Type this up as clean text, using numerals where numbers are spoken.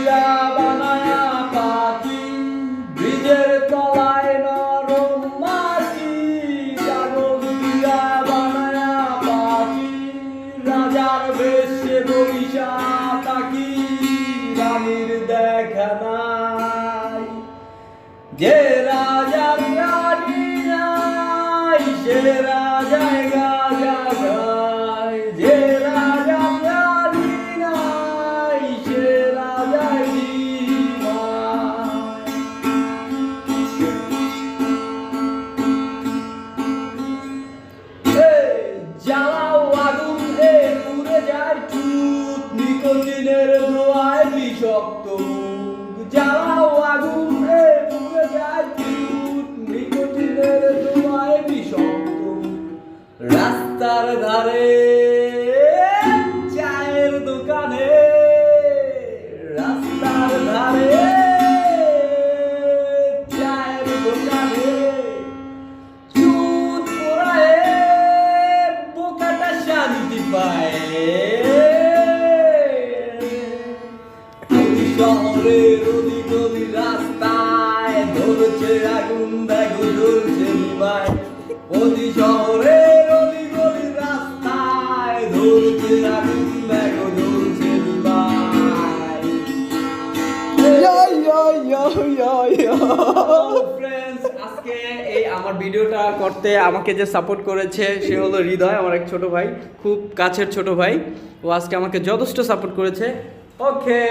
দিয়া বানায়া পাখি, ব্রিজের তলায় নরম মাটি, কাগজ দিয়া বানায়া পাখি, রাজার বেশে বইসা থাকি, রানীর দেখা নাই। যে রাজার রানী নাই, সে রাজায় গাজা খায়। যে রাজার রানী নাই, সে রাজায় জ্বালাও আগুন এ পুড়ে যায় ঠুট, নিকোটিনের ধোঁয়ায় বিষাক্ত মুখ। জ্বালাও আগুন এ পুড়ে যায় ঠুট, নিকোটিনের ধোঁয়ায় বিষাক্ত মুখ। রাস্তার ধারে চায়ের দোকানে, রাস্তার ধারে চায়ের দোকানে, চুত পোড়ায় বোকাটা শান্তি পায়। শহরের অধিক অধিক রাস্তায় ধরছে আগুন, দেখো জ্বলছে নিভায়। অতি শহরের অধিক অধিক রাস্তায় ধরছে আগুন, দেখো জ্বলছে নিভায়। ফ্রেন্ডস, আজকে এই আমার ভিডিওটা করতে আমাকে যে সাপোর্ট করেছে সে হলো হৃদয়, আমার এক ছোট ভাই, খুব কাছের ছোট ভাই। ও আজকে আমাকে যথেষ্ট সাপোর্ট করেছে। ওকে।